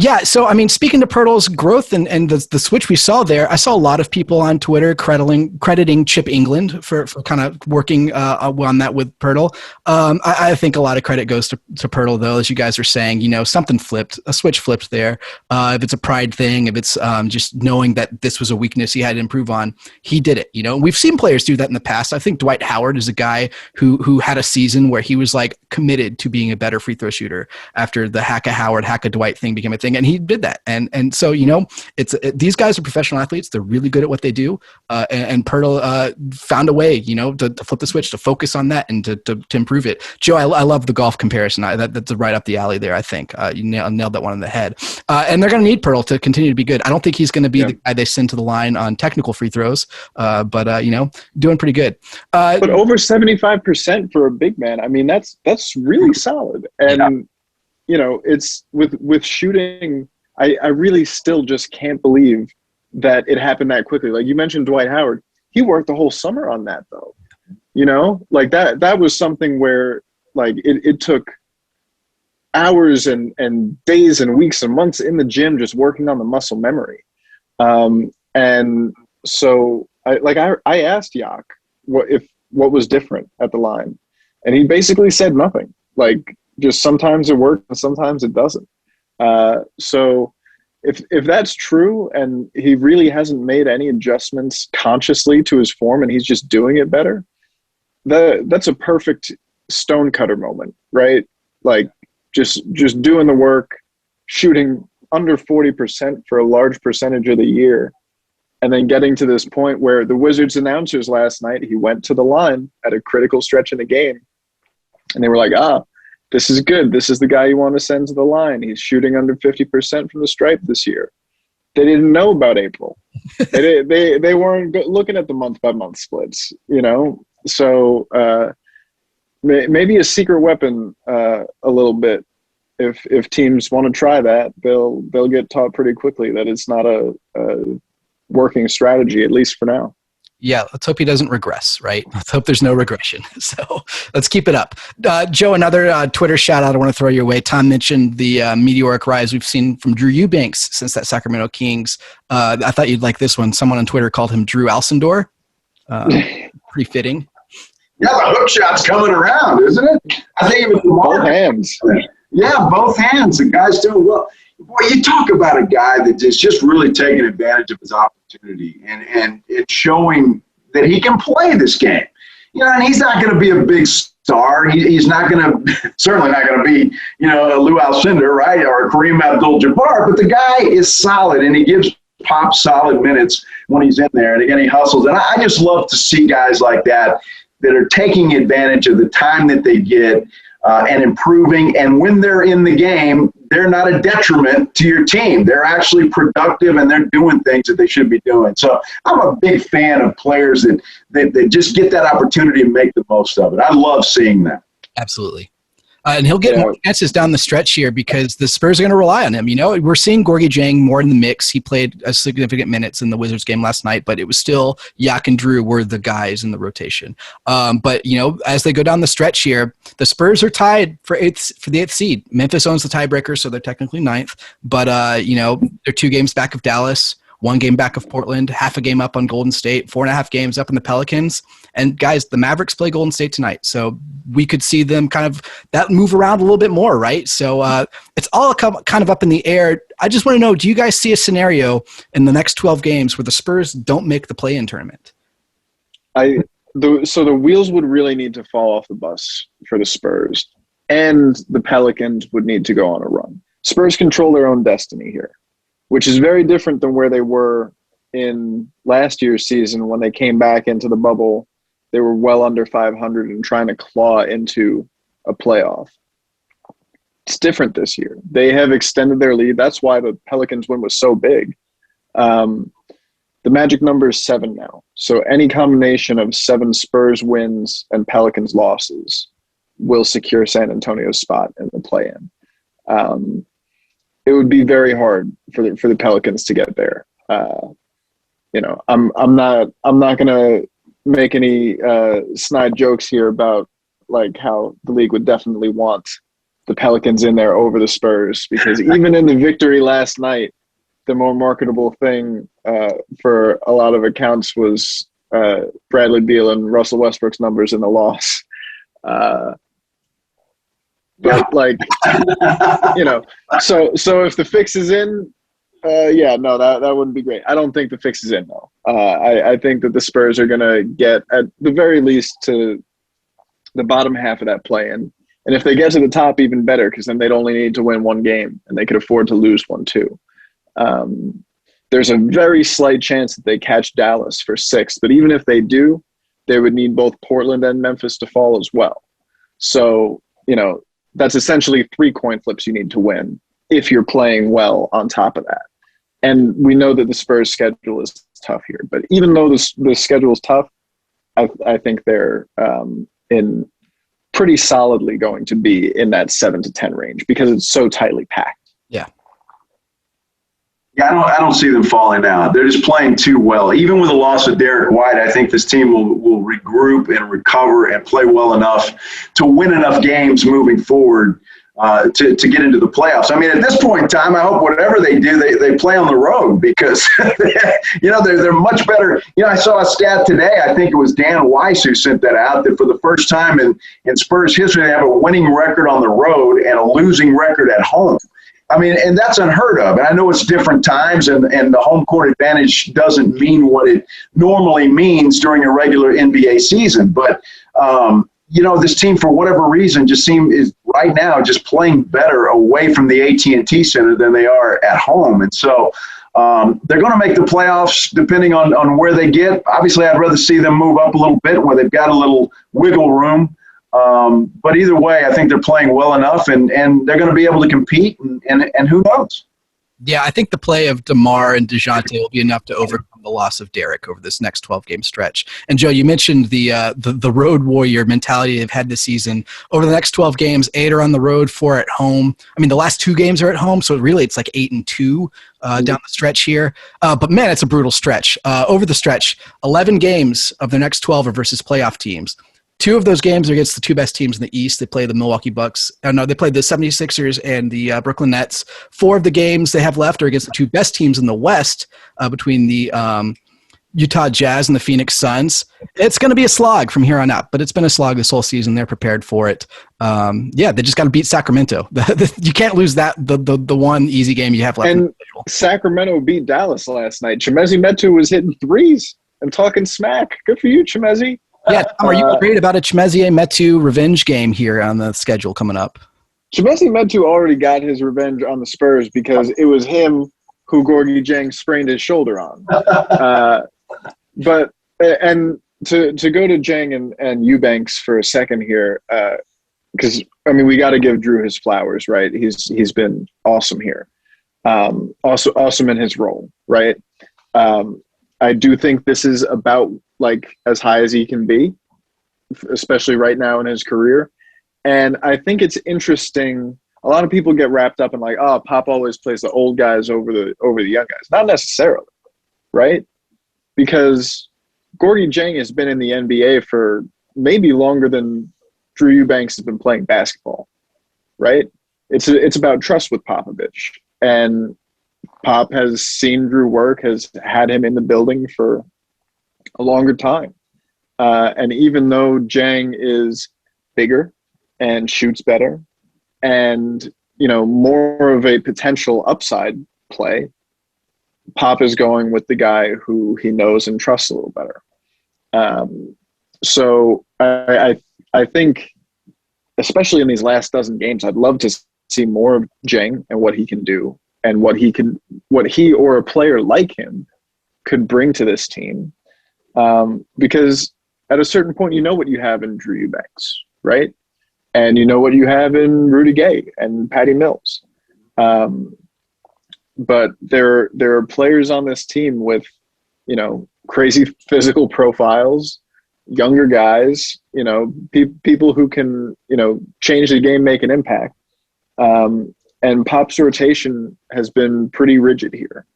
Yeah, so I mean, speaking to Poeltl's growth and the switch we saw there, I saw a lot of people on Twitter crediting Chip England for kind of working on that with Poeltl. I think a lot of credit goes to Poeltl, though, as you guys are saying. Something flipped, a switch flipped there. If it's a pride thing, if it's just knowing that this was a weakness he had to improve on, he did it. We've seen players do that in the past. I think Dwight Howard is a guy who had a season where he was committed to being a better free throw shooter after the Howard, Dwight thing became a thing. And he did that. And so, these guys are professional athletes. They're really good at what they do. And Poeltl found a way, to flip the switch, to focus on that and to improve it. Joe, I love the golf comparison. That's right up the alley there, I think. You nailed that one on the head. And they're going to need Poeltl to continue to be good. I don't think he's going to be the guy they send to the line on technical free throws, but doing pretty good. But over 75% for a big man, I mean, that's really solid. And it's with shooting, I really still just can't believe that it happened that quickly. Like you mentioned Dwight Howard. He worked the whole summer on that, though. you know, like that was something where like it took hours and days and weeks and months in the gym just working on the muscle memory. And so I asked Yak what was different at the line, and he basically said nothing. Like, just sometimes it works and sometimes it doesn't. So if that's true and he really hasn't made any adjustments consciously to his form and he's just doing it better, that's a perfect stonecutter moment, right? Like, just doing the work, shooting under 40% for a large percentage of the year, and then getting to this point where the Wizards announcers last night, he went to the line at a critical stretch in the game, and they were like, this is good. This is the guy you want to send to the line. He's shooting under 50% from the stripe this year. They didn't know about April. They weren't looking at the month-by-month splits, you know? So maybe a secret weapon a little bit. If teams want to try that, they'll get taught pretty quickly that it's not a working strategy, at least for now. Yeah, let's hope he doesn't regress, right? Let's hope there's no regression. So let's keep it up. Joe, another Twitter shout out I want to throw your way. Tom mentioned the meteoric rise we've seen from Drew Eubanks since that Sacramento Kings. I thought you'd like this one. Someone on Twitter called him Drew Alcindor. Pretty fitting. Yeah, the hook shot's coming around, isn't it? I think it was DeMar. Both hands. Yeah, both hands. The guy's doing well. Boy, you talk about a guy that is just really taking advantage of his opportunity and it's showing that he can play this game. You know, and he's not going to be a big star. He's not going to, certainly not going to be, you know, a Lou Alcindor, right, or Kareem Abdul-Jabbar. But the guy is solid, and he gives Pop solid minutes when he's in there. And again, he hustles. And I just love to see guys like that are taking advantage of the time that they get and improving. And when they're in the game, they're not a detriment to your team. They're actually productive, and they're doing things that they should be doing. So I'm a big fan of players that just get that opportunity and make the most of it. I love seeing that. Absolutely. And he'll get more chances down the stretch here because the Spurs are going to rely on him. You know, we're seeing Gorgie Jang more in the mix. He played a significant minutes in the Wizards game last night, but it was still Yak and Drew were the guys in the rotation. But, you know, as they go down the stretch here, the Spurs are tied for the 8th seed. Memphis owns the tiebreaker, so they're technically 9th. But, you know, they're 2 games back of Dallas, 1 game back of Portland, half a game up on Golden State, 4.5 games up on the Pelicans. And guys, the Mavericks play Golden State tonight. So we could see them kind of that move around a little bit more, right? So it's all kind of up in the air. I just want to know, do you guys see a scenario in the next 12 games where the Spurs don't make the play-in tournament? So the wheels would really need to fall off the bus for the Spurs, and the Pelicans would need to go on a run. Spurs control their own destiny here, which is very different than where they were in last year's season when they came back into the bubble. They were well under 500 and trying to claw into a playoff. It's different this year. They have extended their lead. That's why the Pelicans win was so big. The magic number is 7 now. So any combination of 7 Spurs wins and Pelicans losses will secure San Antonio's spot in the play-in. It would be very hard for the Pelicans to get there. You know, I'm not going to make any snide jokes here about like how the league would definitely want the Pelicans in there over the Spurs, because even in the victory last night, the more marketable thing for a lot of accounts was Bradley Beal and Russell Westbrook's numbers in the loss. But like, you know, so if the fix is in, that wouldn't be great. I don't think the fix is in though. I think that the Spurs are going to get at the very least to the bottom half of that play-in. And if they get to the top, even better, because then they'd only need to win 1 game and they could afford to lose 1 too. There's a very slight chance that they catch Dallas for 6th, but even if they do, they would need both Portland and Memphis to fall as well. So, you know, that's essentially 3 coin flips you need to win if you're playing well on top of that. And we know that the Spurs schedule is tough here, but even though the schedule is tough, I think they're in pretty solidly going to be in that 7 to 10 range because it's so tightly packed. Yeah. Yeah, I don't see them falling out. They're just playing too well. Even with the loss of Derrick White, I think this team will regroup and recover and play well enough to win enough games moving forward to get into the playoffs. I mean, at this point in time, I hope whatever they do, they play on the road because, they're much better. I saw a stat today. I think it was Dan Weiss who sent that out, that for the first time in Spurs history, they have a winning record on the road and a losing record at home. I mean, and that's unheard of. And I know it's different times, and the home court advantage doesn't mean what it normally means during a regular NBA season. But, this team, for whatever reason, is right now just playing better away from the AT&T Center than they are at home. And so they're going to make the playoffs depending on where they get. Obviously, I'd rather see them move up a little bit where they've got a little wiggle room. But either way, I think they're playing well enough, and they're going to be able to compete, and who knows? Yeah, I think the play of DeMar and Dejounte will be enough to overcome the loss of Derrick over this next 12-game stretch. And, Joe, you mentioned the road warrior mentality they've had this season. Over the next 12 games, 8 are on the road, 4 at home. I mean, the last 2 games are at home, so really it's like 8-2 down the stretch here. But, man, it's a brutal stretch. Over the stretch, 11 games of their next 12 are versus playoff teams. 2 of those games are against the 2 best teams in the East. They play the Milwaukee Bucks. They play the 76ers and the Brooklyn Nets. 4 of the games they have left are against the 2 best teams in the West, between the Utah Jazz and the Phoenix Suns. It's going to be a slog from here on out, but it's been a slog this whole season. They're prepared for it. They just got to beat Sacramento. You can't lose that the one easy game you have left. And Sacramento beat Dallas last night. Chimezie Metu was hitting threes and talking smack. Good for you, Chimezie. Yeah, Tom, are you worried about a Chimezie Metu revenge game here on the schedule coming up? Chimezie Metu already got his revenge on the Spurs because it was him who Gorgui Dieng sprained his shoulder on. But to go to Dieng and Eubanks for a second here, because we got to give Drew his flowers, right? He's been awesome here, also awesome in his role, right? I do think this is about as high as he can be, especially right now in his career. And I think it's interesting. A lot of people get wrapped up in Pop always plays the old guys over the young guys. Not necessarily, right? Because Gorgui Dieng has been in the NBA for maybe longer than Drew Eubanks has been playing basketball, right? It's about trust with Popovich. And Pop has seen Drew work, has had him in the building for a longer time. And even though Dieng is bigger and shoots better and, more of a potential upside play, Pop is going with the guy who he knows and trusts a little better. So I think, especially in these last dozen games, I'd love to see more of Dieng and what he can do and what he or a player like him could bring to this team. Because at a certain point, what you have in Drew Eubanks, right? And what you have in Rudy Gay and Patty Mills. But there are players on this team with, crazy physical profiles, younger guys, people who can, change the game, make an impact. And Pop's rotation has been pretty rigid here.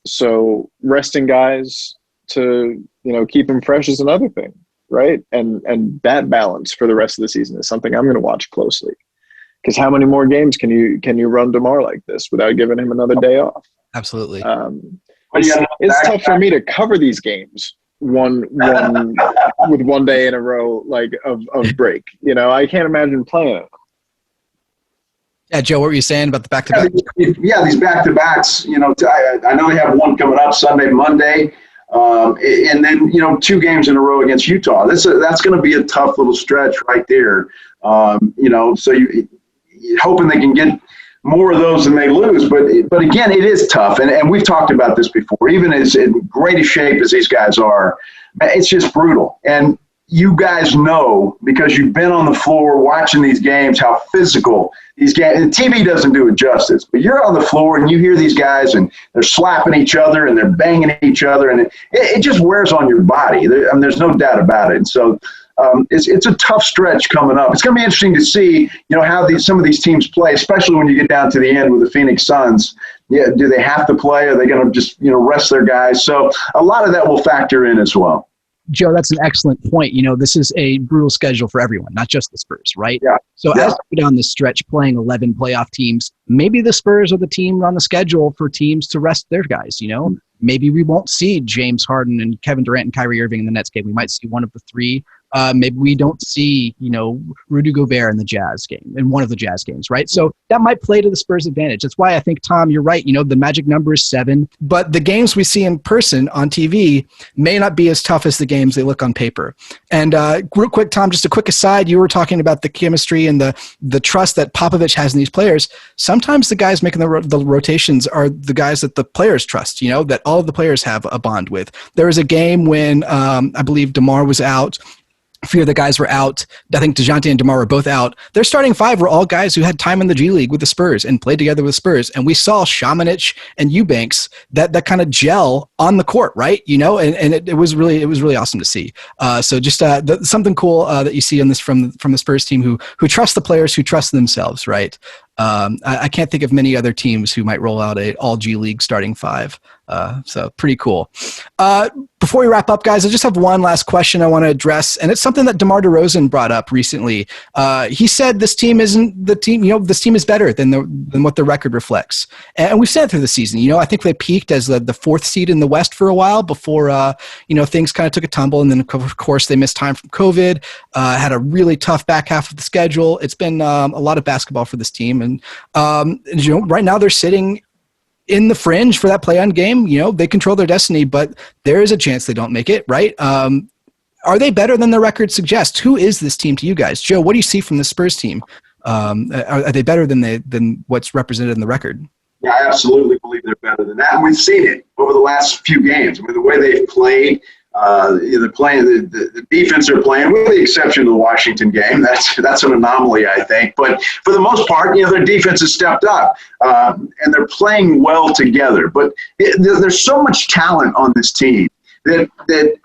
So resting guys to, keep them fresh is another thing, right? And that balance for the rest of the season is something I'm going to watch closely. Because how many more games can you run DeMar like this without giving him another day off? Absolutely. It's tough for me to cover these games one with 1 day in a row of break. I can't imagine playing it. Yeah, Joe, what were you saying about the back-to-back? Yeah, these back-to-backs, I know they have one coming up Sunday, Monday, and then, 2 games in a row against Utah. That's going to be a tough little stretch right there. So you're hoping they can get more of those than they lose. But again, it is tough. And we've talked about this before. Even as in great a shape as these guys are, it's just brutal. And you guys know, because you've been on the floor watching these games, how physical these games – and TV doesn't do it justice. But you're on the floor and you hear these guys and they're slapping each other and they're banging each other. And it just wears on your body. There's no doubt about it. And so it's a tough stretch coming up. It's going to be interesting to see, how some of these teams play, especially when you get down to the end with the Phoenix Suns. Yeah, do they have to play? Are they going to just, rest their guys? So a lot of that will factor in as well. Joe, that's an excellent point. This is a brutal schedule for everyone, not just the Spurs, right? Yeah. So as we go down this stretch playing 11 playoff teams, maybe the Spurs are the team on the schedule for teams to rest their guys, Maybe we won't see James Harden and Kevin Durant and Kyrie Irving in the Nets game. We might see one of the three. Maybe we don't see, Rudy Gobert in the Jazz game, in one of the Jazz games, right? So that might play to the Spurs' advantage. That's why I think, Tom, you're right. The magic number is 7, but the games we see in person on TV may not be as tough as the games they look on paper. And real quick, Tom, just a quick aside, you were talking about the chemistry and the trust that Popovich has in these players. Sometimes the guys making the rotations are the guys that the players trust, that all of the players have a bond with. There was a game when I believe DeMar was out. A few of the guys were out. I think Dejounte and DeMar were both out. Their starting 5 were all guys who had time in the G League with the Spurs and played together with the Spurs. And we saw Shamanich and Eubanks that kind of gel on the court, right? And it was really awesome to see. So just something cool that you see on this from the Spurs team who trust the players, who trust themselves, right? I can't think of many other teams who might roll out a all G League starting 5. So pretty cool. Before we wrap up, guys, I just have one last question I want to address, and it's something that DeMar DeRozan brought up recently. He said this team isn't the team. This team is better than what the record reflects, and we've said it through the season. I think they peaked as the 4th seed in the West for a while before things kind of took a tumble, and then of course they missed time from COVID. Had a really tough back half of the schedule. It's been a lot of basketball for this team, and right now they're sitting in the fringe for that play-on game. They control their destiny, but there is a chance they don't make it, right? Are they better than the record suggests? Who is this team to you guys? Joe, what do you see from the Spurs team? Are they better than what's represented in the record? Yeah, I absolutely believe they're better than that. And we've seen it over the last few games. I mean, the way they've played, they're playing the defense they're playing, with the exception of the Washington game. That's an anomaly, I think. But for the most part, their defense has stepped up, and they're playing well together. But there's so much talent on this team that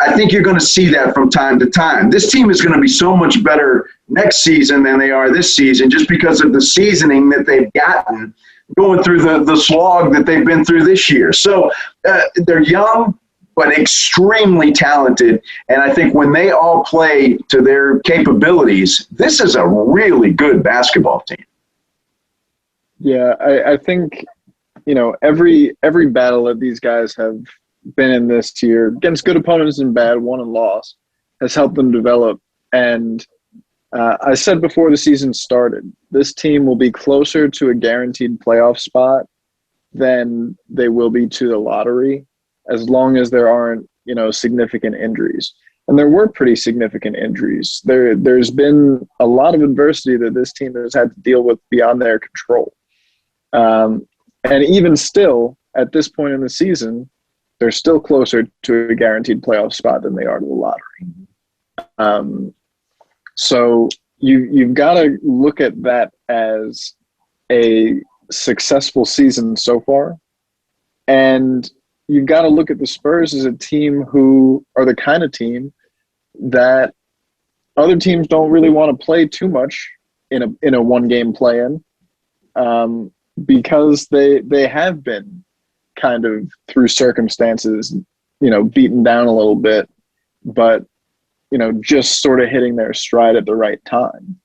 I think you're going to see that from time to time. This team is going to be so much better next season than they are this season, just because of the seasoning that they've gotten going through the slog that they've been through this year. So they're young, but extremely talented. And I think when they all play to their capabilities, this is a really good basketball team. Yeah, I think, every battle that these guys have been in this year against good opponents and bad, won and lost, has helped them develop. And I said before the season started, this team will be closer to a guaranteed playoff spot than they will be to the lottery, as long as there aren't, significant injuries. And there were pretty significant injuries. There's been a lot of adversity that this team has had to deal with beyond their control. And even still, at this point in the season, they're still closer to a guaranteed playoff spot than they are to the lottery. So you've got to look at that as a successful season so far. And you've got to look at the Spurs as a team who are the kind of team that other teams don't really want to play too much in a one-game play-in, because they have been kind of, through circumstances, beaten down a little bit, but just sort of hitting their stride at the right time.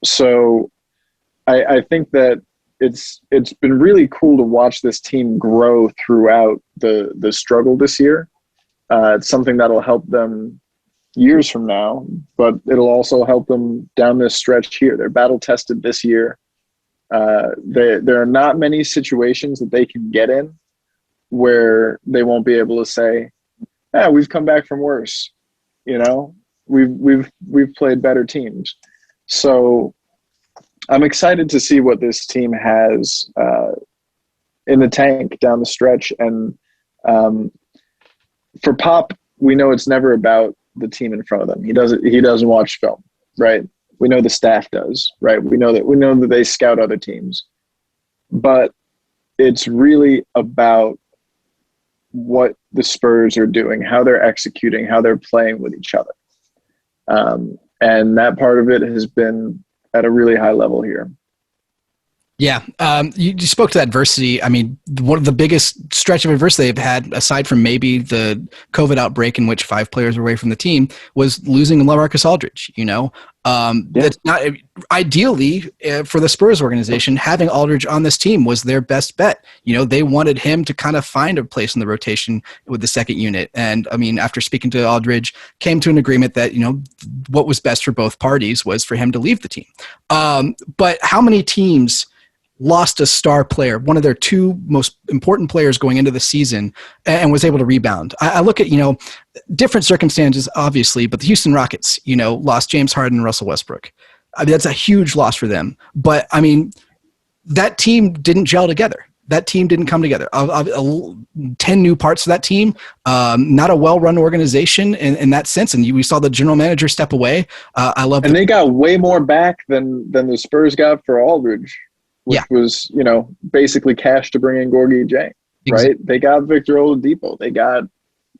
So I think that it's been really cool to watch this team grow throughout the struggle this year. It's something that'll help them years from now, but it'll also help them down this stretch here. They're battle tested this year. There are not many situations that they can get in where they won't be able to say, we've come back from worse. We've played better teams. So I'm excited to see what this team has in the tank down the stretch. And for Pop, we know it's never about the team in front of them. He doesn't watch film, right? We know the staff does, right? We know that they scout other teams, but it's really about what the Spurs are doing, how they're executing, how they're playing with each other. And that part of it has been at a really high level here. Yeah, you spoke to adversity. I mean, one of the biggest stretch of adversity they've had, aside from maybe the COVID outbreak in which 5 players were away from the team, was losing LaMarcus Aldridge. That's not ideally for the Spurs organization. Having Aldridge on this team was their best bet. They wanted him to kind of find a place in the rotation with the second unit. And I mean, after speaking to Aldridge, came to an agreement that what was best for both parties was for him to leave the team. But how many teams lost a star player, one of their 2 most important players going into the season, and was able to rebound? I look at, different circumstances, obviously, but the Houston Rockets, lost James Harden and Russell Westbrook. I mean, that's a huge loss for them. But, I mean, that team didn't gel together. That team didn't come together. 10 new parts of that team, not a well-run organization in that sense. And we saw the general manager step away. And they got way more back than the Spurs got for Aldridge. Which was, basically cash to bring in Gorgie Jang, right? They got Victor Oladipo. They got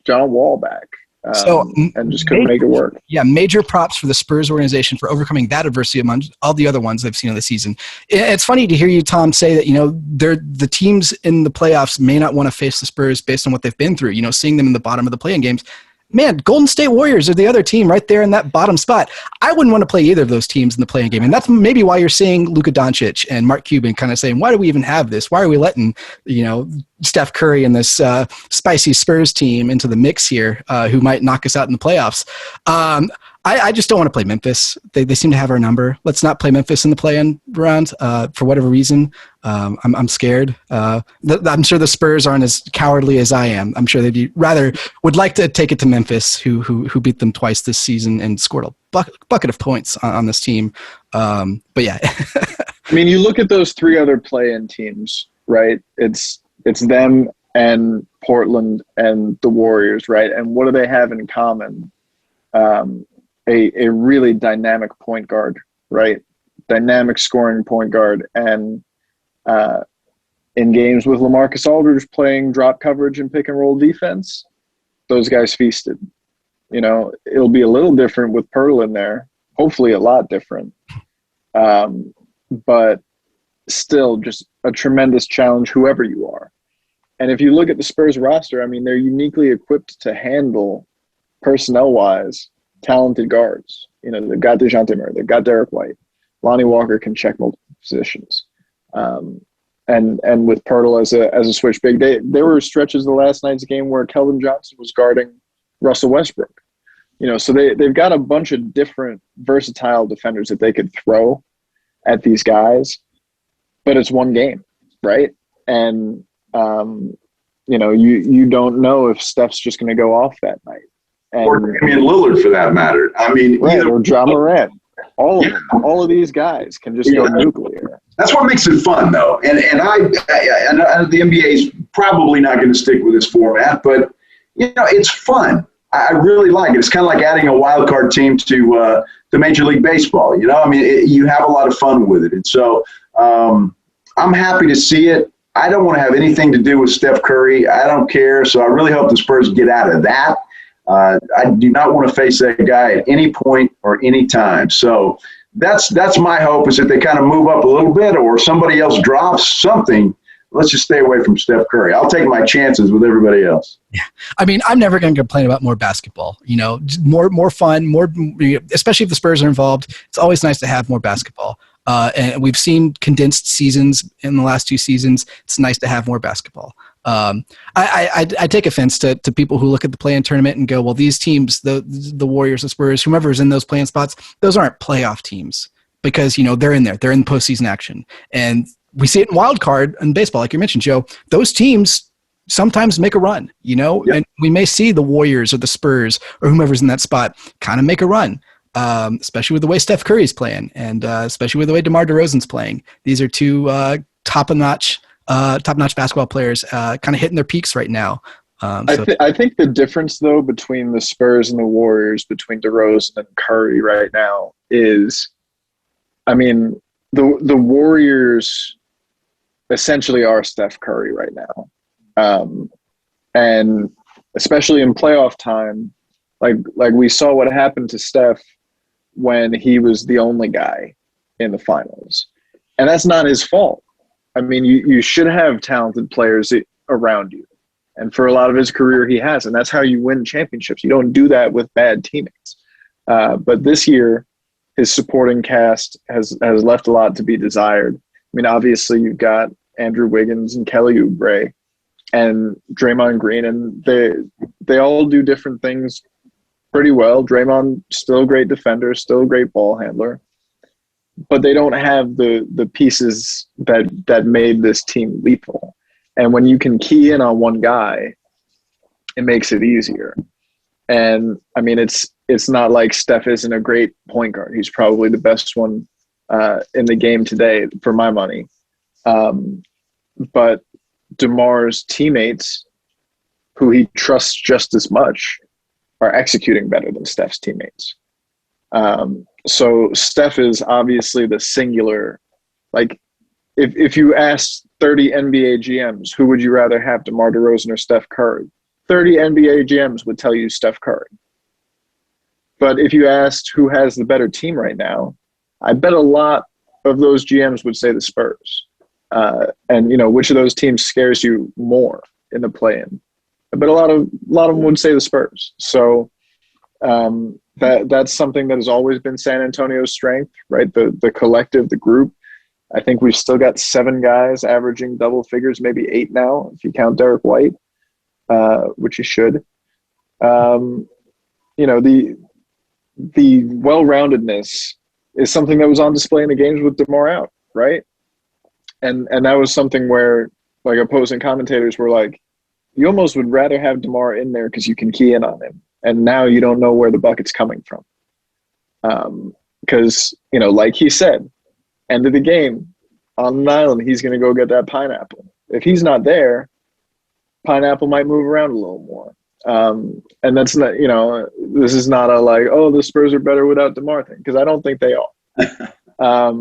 John Wall back. And just couldn't make it work. Yeah, major props for the Spurs organization for overcoming that adversity among all the other ones I've seen in the season. It's funny to hear you, Tom, say that, the teams in the playoffs may not want to face the Spurs based on what they've been through, seeing them in the bottom of the play-in games. Man, Golden State Warriors are the other team right there in that bottom spot. I wouldn't want to play either of those teams in the play-in game. And that's maybe why you're seeing Luka Doncic and Mark Cuban kind of saying, why do we even have this? Why are we letting, Steph Curry and this spicy Spurs team into the mix here who might knock us out in the playoffs? I just don't want to play Memphis. They seem to have our number. Let's not play Memphis in the play-in round for whatever reason. I'm scared. I'm sure the Spurs aren't as cowardly as I am. I'm sure would like to take it to Memphis, who beat them twice this season and scored a bucket of points on this team. But yeah. I mean, you look at those 3 other play-in teams, right? It's them and Portland and the Warriors, right? And what do they have in common? A really dynamic point guard, right? Dynamic scoring point guard. And in games with LaMarcus Aldridge playing drop coverage and pick and roll defense, those guys feasted. It'll be a little different with Poeltl in there, hopefully a lot different. But still just a tremendous challenge, whoever you are. And if you look at the Spurs roster, I mean, they're uniquely equipped to handle, personnel-wise, talented guards. They've got Dejounte Murray, they've got Derrick White. Lonnie Walker can check multiple positions. And with Poeltl as a switch big, there were stretches of the last night's game where Keldon Johnson was guarding Russell Westbrook. So they've got a bunch of different versatile defenders that they could throw at these guys, but it's one game, right? And you don't know if Steph's just going to go off that night. Or Damian Lillard, for that matter. I mean, or Ja Morant. All of them. All of these guys can just go nuclear. That's what makes it fun, though. And the NBA is probably not going to stick with this format, but it's fun. I really like it. It's kind of like adding a wild card team to Major League Baseball. I mean, you have a lot of fun with it, and so I'm happy to see it. I don't want to have anything to do with Steph Curry. I don't care. So I really hope the Spurs get out of that. I do not want to face that guy at any point or any time. So that's my hope, is that they kind of move up a little bit, or somebody else drops something. Let's just stay away from Steph Curry. I'll take my chances with everybody else. Yeah. I mean, I'm never going to complain about more basketball, more fun, especially if the Spurs are involved. It's always nice to have more basketball. And we've seen condensed seasons in the last 2 seasons. It's nice to have more basketball. I take offense to people who look at the play-in tournament and go, well, these teams, the Warriors, the Spurs, whomever's in those play-in spots, those aren't playoff teams, because, they're in there. They're in postseason action. And we see it in wild card in baseball, like you mentioned, Joe. Those teams sometimes make a run, Yep. and we may see the Warriors or the Spurs or whomever's in that spot kind of make a run. Especially with the way Steph Curry's playing, and especially with the way DeMar DeRozan's playing. These are 2 top-notch basketball players, kind of hitting their peaks right now. I think the difference, though, between the Spurs and the Warriors, between DeRozan and Curry right now is, I mean, the Warriors essentially are Steph Curry right now. And especially in playoff time, Like we saw what happened to Steph when he was the only guy in the finals. And that's not his fault. I mean, you should have talented players around you. And for a lot of his career, he has. And that's how you win championships. You don't do that with bad teammates. But this year, his supporting cast has left a lot to be desired. I mean, obviously, you've got Andrew Wiggins and Kelly Oubre and Draymond Green, and they all do different things pretty well. Draymond, still a great defender, still a great ball handler. But they don't have the pieces that made this team lethal. And when you can key in on one guy, it makes it easier. And, I mean, it's not like Steph isn't a great point guard. He's probably the best one in the game today, for my money. But DeMar's teammates, who he trusts just as much, are executing better than Steph's teammates. So Steph is obviously the singular. Like, if you asked 30 NBA GMs, who would you rather have, DeMar DeRozan or Steph Curry? 30 NBA GMs would tell you Steph Curry. But if you asked who has the better team right now, I bet a lot of those GMs would say the Spurs. And, you know, which of those teams scares you more in the play-in? I bet a lot of them would say the Spurs. So that's something that has always been San Antonio's strength, right? The collective, the group. I think we've still got 7 guys averaging double figures, maybe 8 now, if you count Derrick White, which you should. You know, the well-roundedness is something that was on display in the games with DeMar out, right? And that was something where, like, opposing commentators were like, you almost would rather have DeMar in there because you can key in on him. And now you don't know where the bucket's coming from. Because, you know, like he said, end of the game, on an island, he's going to go get that pineapple. If he's not there, pineapple might move around a little more. And that's not, you know, this is not a like, oh, the Spurs are better without DeMar thing, because I don't think they are.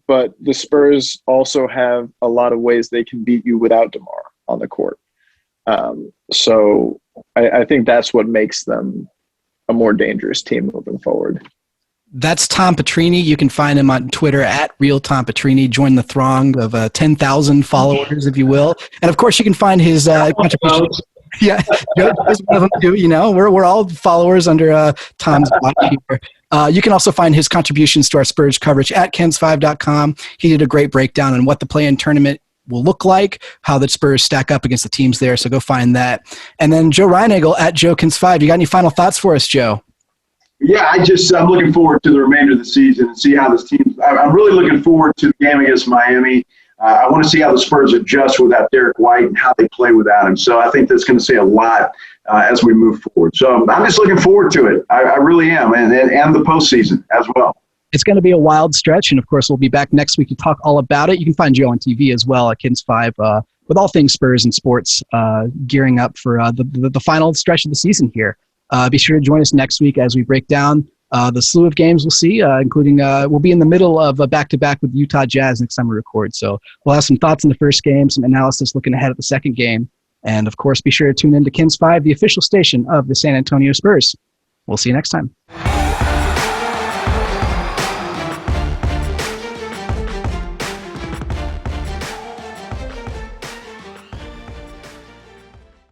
But the Spurs also have a lot of ways they can beat you without DeMar on the court. So I think that's what makes them a more dangerous team moving forward. That's Tom Petrini. You can find him on Twitter at @RealTomPetrini. Join the throng of 10,000 followers, if you will. And, of course, you can find his contribution. Yeah, Joe's one of them too. You know, we're all followers under Tom's watch here. You can also find his contributions to our Spurs coverage at Kens5.com. He did a great breakdown on what the play-in tournament will look like, how the Spurs stack up against the teams there. So go find that. And then Joe Reinagle at JoeKens5. You got any final thoughts for us, Joe? Yeah, I'm looking forward to the remainder of the season and see how this team. I'm really looking forward to the game against Miami. I want to see how the Spurs adjust without Derrick White and how they play without him. So I think that's going to say a lot as we move forward. So I'm just looking forward to it. I really am, and the postseason as well. It's going to be a wild stretch, and of course we'll be back next week to talk all about it. You can find Joe on TV as well at Kens5 with all things Spurs and sports, gearing up for the final stretch of the season here. Be sure to join us next week as we break down the slew of games we'll see, including we'll be in the middle of a back-to-back with Utah Jazz next time we record. So we'll have some thoughts on the first game, some analysis looking ahead at the second game. And, of course, be sure to tune in to Kens5, the official station of the San Antonio Spurs. We'll see you next time.